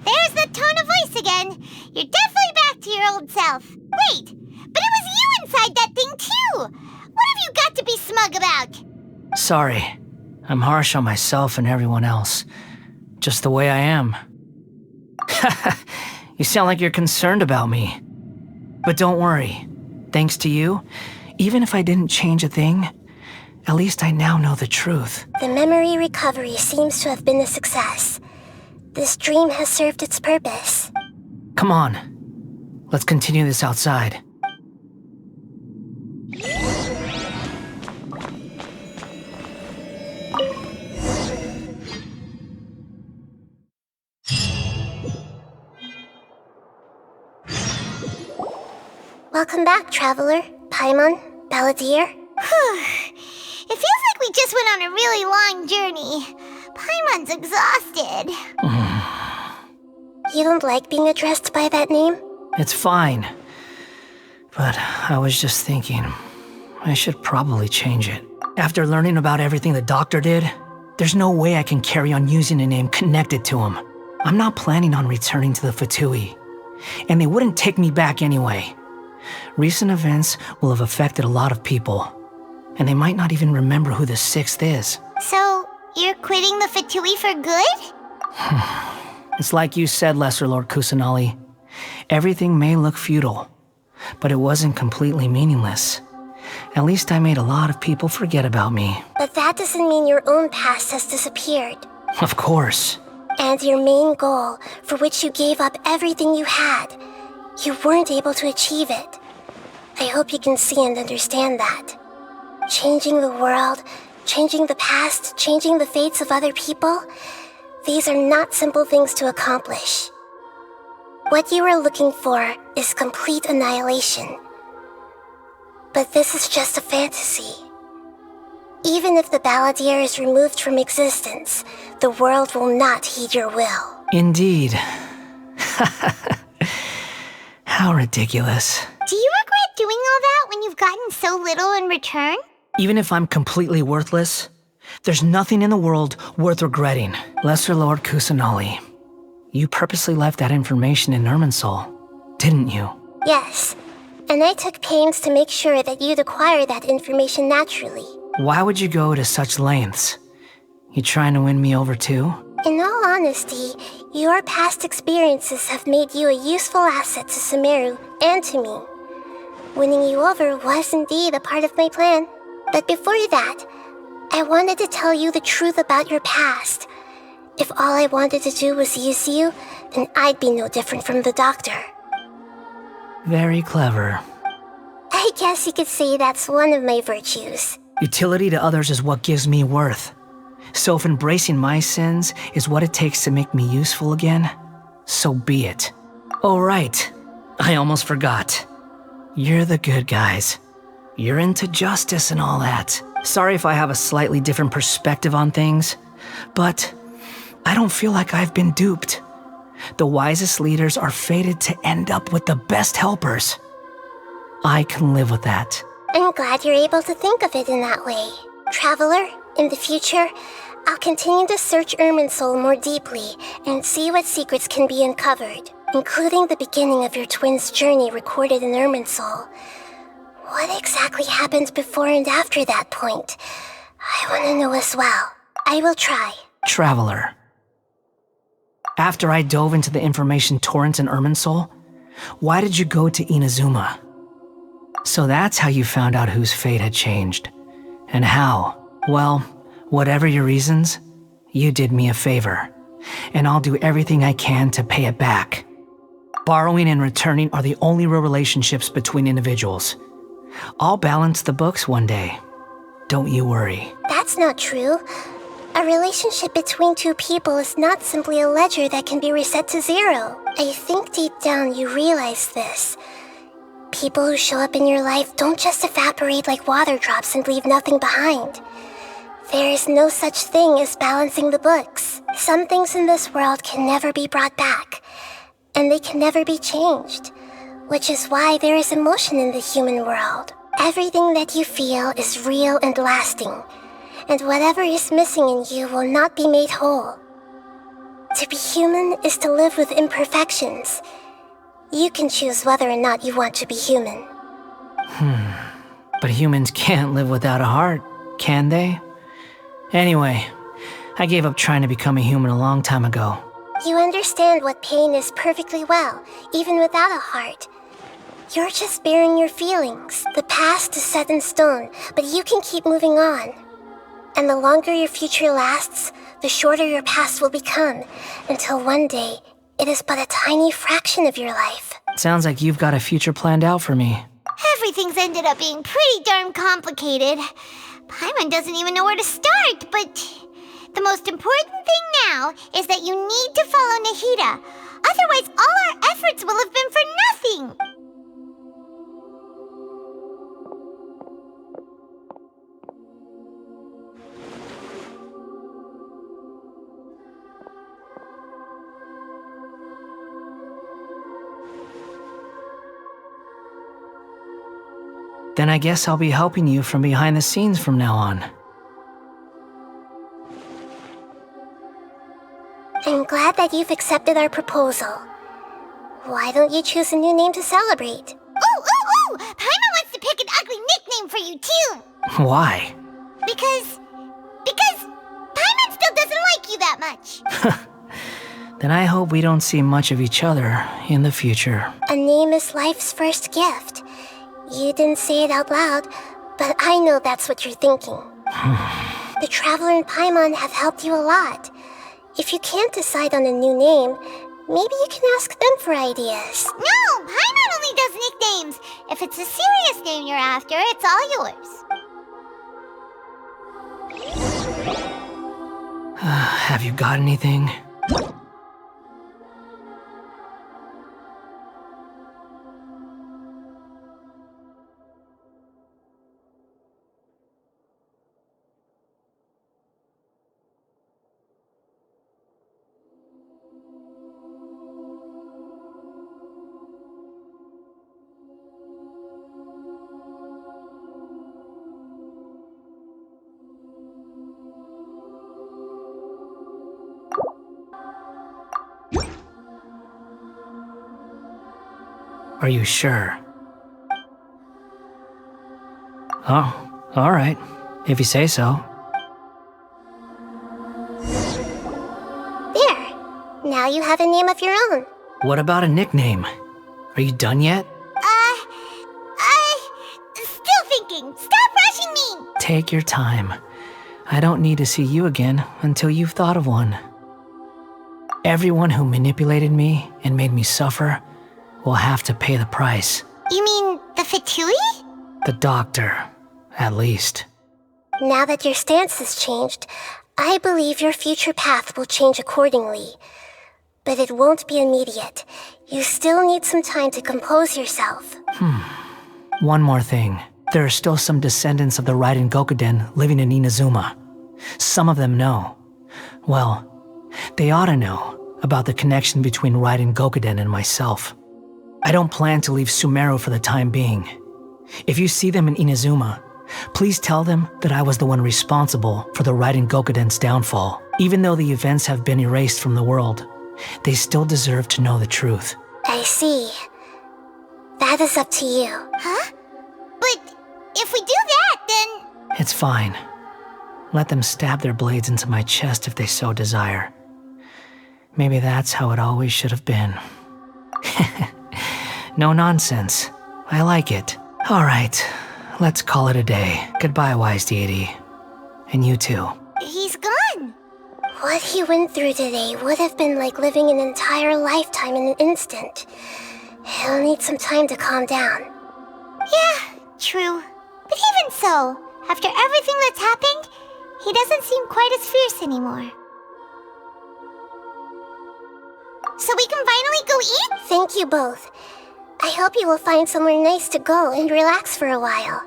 There's the tone of voice again. You're definitely back to your old self. Wait, but it was you inside that thing too! What have you got to be smug about? Sorry. I'm harsh on myself and everyone else. Just the way I am. You sound like you're concerned about me. But don't worry. Thanks to you, even if I didn't change a thing, at least I now know the truth. The memory recovery seems to have been a success. This dream has served its purpose. Come on. Let's continue this outside. Welcome back, Traveler, Paimon, Balladeer. It feels like we just went on a really long journey. Paimon's exhausted. You don't like being addressed by that name? It's fine. But I was just thinking, I should probably change it. After learning about everything the doctor did, there's no way I can carry on using a name connected to him. I'm not planning on returning to the Fatui, and they wouldn't take me back anyway. Recent events will have affected a lot of people, and they might not even remember who the Sixth is. So, you're quitting the Fatui for good? It's like you said, Lesser Lord Kusanali. Everything may look futile, but it wasn't completely meaningless. At least I made a lot of people forget about me. But that doesn't mean your own past has disappeared. Of course. And your main goal, for which you gave up everything you had, you weren't able to achieve it. I hope you can see and understand that. Changing the world, changing the past, changing the fates of other people, these are not simple things to accomplish. What you are looking for is complete annihilation. But this is just a fantasy. Even if the Balladeer is removed from existence, the world will not heed your will. Indeed. How ridiculous. Do you regret doing all that when you've gotten so little in return? Even if I'm completely worthless, there's nothing in the world worth regretting. Lesser Lord Kusanali, you purposely left that information in Irminsul, didn't you? Yes, and I took pains to make sure that you'd acquire that information naturally. Why would you go to such lengths? You trying to win me over too? In all honesty, your past experiences have made you a useful asset to Sumeru and to me. Winning you over was indeed a part of my plan. But before that, I wanted to tell you the truth about your past. If all I wanted to do was use you, then I'd be no different from the doctor. Very clever. I guess you could say that's one of my virtues. Utility to others is what gives me worth. So if embracing my sins is what it takes to make me useful again, so be it. Oh right, I almost forgot. You're the good guys. You're into justice and all that. Sorry if I have a slightly different perspective on things, but I don't feel like I've been duped. The wisest leaders are fated to end up with the best helpers. I can live with that. I'm glad you're able to think of it in that way. Traveler, in the future, I'll continue to search Irminsul more deeply and see what secrets can be uncovered, including the beginning of your twins' journey recorded in Irminsul. What exactly happened before and after that point? I want to know as well. I will try. Traveler. After I dove into the information torrents in Irminsul, why did you go to Inazuma? So that's how you found out whose fate had changed. And how? Well, whatever your reasons, you did me a favor. And I'll do everything I can to pay it back. Borrowing and returning are the only real relationships between individuals. I'll balance the books one day. Don't you worry. That's not true. A relationship between two people is not simply a ledger that can be reset to zero. I think deep down you realize this. People who show up in your life don't just evaporate like water drops and leave nothing behind. There is no such thing as balancing the books. Some things in this world can never be brought back, and they can never be changed, which is why there is emotion in the human world. Everything that you feel is real and lasting, and whatever is missing in you will not be made whole. To be human is to live with imperfections. You can choose whether or not you want to be human. But humans can't live without a heart, can they? Anyway, I gave up trying to become a human a long time ago. You understand what pain is perfectly well, even without a heart. You're just bearing your feelings. The past is set in stone, but you can keep moving on. And the longer your future lasts, the shorter your past will become, until one day, it is but a tiny fraction of your life. Sounds like you've got a future planned out for me. Everything's ended up being pretty darn complicated. Paimon doesn't even know where to start, but the most important thing now is that you need to follow Nahida. Otherwise, all our efforts will have been for nothing. Then I guess I'll be helping you from behind the scenes from now on. I'm glad that you've accepted our proposal. Why don't you choose a new name to celebrate? Ooh! Paimon wants to pick an ugly nickname for you, too! Why? Because Paimon still doesn't like you that much. Then I hope we don't see much of each other in the future. A name is life's first gift. You didn't say it out loud, but I know that's what you're thinking. The Traveler and Paimon have helped you a lot. If you can't decide on a new name, maybe you can ask them for ideas. No, Paimon only does nicknames. If it's a serious name you're after, it's all yours. Have you got anything? Are you sure? Oh, alright. If you say so. There. Now you have a name of your own. What about a nickname? Are you done yet? Still thinking. Stop rushing me! Take your time. I don't need to see you again until you've thought of one. Everyone who manipulated me and made me suffer will have to pay the price. You mean the Fatui? The doctor, at least. Now that your stance has changed, I believe your future path will change accordingly. But it won't be immediate. You still need some time to compose yourself. One more thing. There are still some descendants of the Ryzen Gokuden living in Inazuma. Some of them know. Well, they ought to know about the connection between Ryzen Gokuden and myself. I don't plan to leave Sumeru for the time being. If you see them in Inazuma, please tell them that I was the one responsible for the Ryzen Gokuden's downfall. Even though the events have been erased from the world, they still deserve to know the truth. I see. That is up to you. Huh? But if we do that, then... It's fine. Let them stab their blades into my chest if they so desire. Maybe that's how it always should have been. No nonsense. I like it. Alright, let's call it a day. Goodbye, wise deity. And you too. He's gone. What he went through today would have been like living an entire lifetime in an instant. He'll need some time to calm down. Yeah, true. But even so, after everything that's happened, he doesn't seem quite as fierce anymore. So we can finally go eat? Thank you both. I hope you will find somewhere nice to go and relax for a while.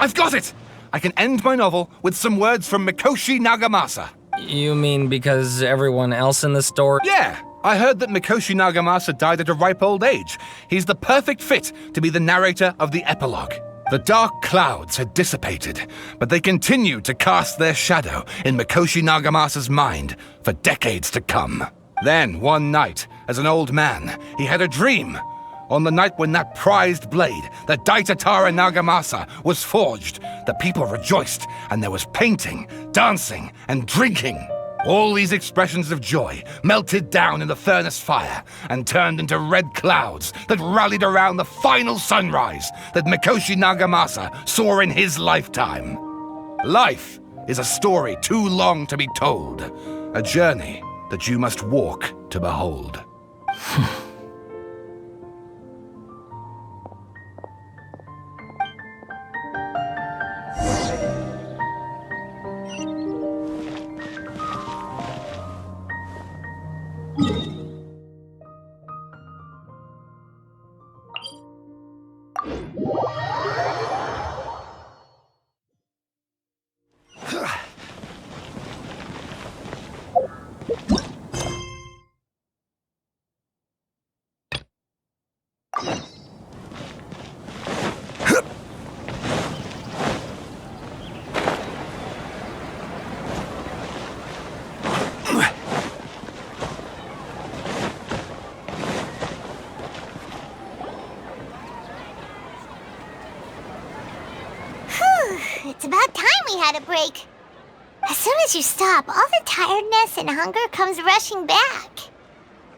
I've got it! I can end my novel with some words from Mikoshi Nagamasa. You mean because everyone else in the store? Yeah! I heard that Mikoshi Nagamasa died at a ripe old age. He's the perfect fit to be the narrator of the epilogue. The dark clouds had dissipated, but they continued to cast their shadow in Mikoshi Nagamasa's mind for decades to come. Then, one night, as an old man, he had a dream. On the night when that prized blade, the Daitatara Nagamasa, was forged, the people rejoiced, and there was painting, dancing, and drinking. All these expressions of joy melted down in the furnace fire and turned into red clouds that rallied around the final sunrise that Mikoshi Nagamasa saw in his lifetime. Life is a story too long to be told, a journey that you must walk to behold. It's about time we had a break. As soon as you stop, all the tiredness and hunger comes rushing back.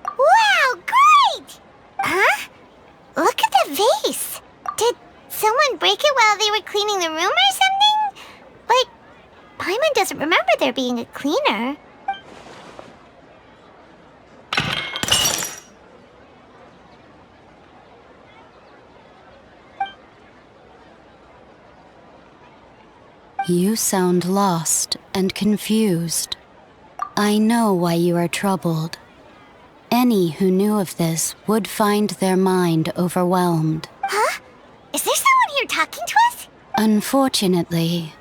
Wow, great! Huh? Look at the vase. Did someone break it while they were cleaning the room or something? Like, Paimon doesn't remember there being a cleaner. You sound lost and confused. I know why you are troubled. Any who knew of this would find their mind overwhelmed. Huh? Is there someone here talking to us? Unfortunately,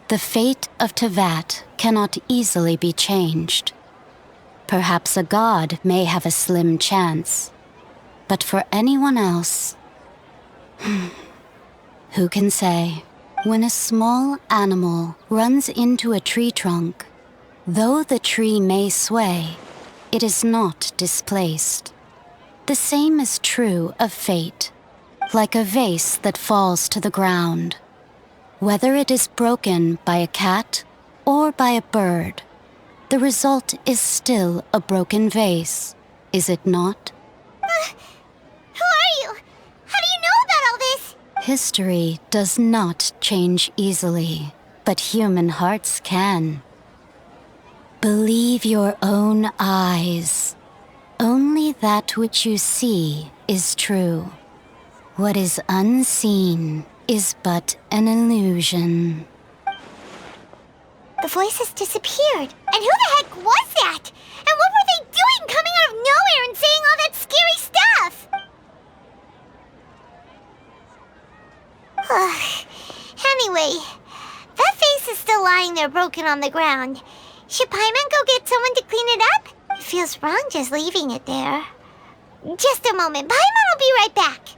the fate of Tevat cannot easily be changed. Perhaps a god may have a slim chance, but for anyone else, who can say? When a small animal runs into a tree trunk, though the tree may sway, it is not displaced. The same is true of fate, like a vase that falls to the ground. Whether it is broken by a cat or by a bird, the result is still a broken vase, is it not? Who are you? How do you know about all this? History does not change easily, but human hearts can. Believe your own eyes. Only that which you see is true. What is unseen is but an illusion. The voices disappeared. And who the heck was that? And what were they doing coming out of nowhere and saying all that scary stuff? Anyway, that vase is still lying there broken on the ground. Should Paimon go get someone to clean it up? It feels wrong just leaving it there. Just a moment. Paimon will be right back.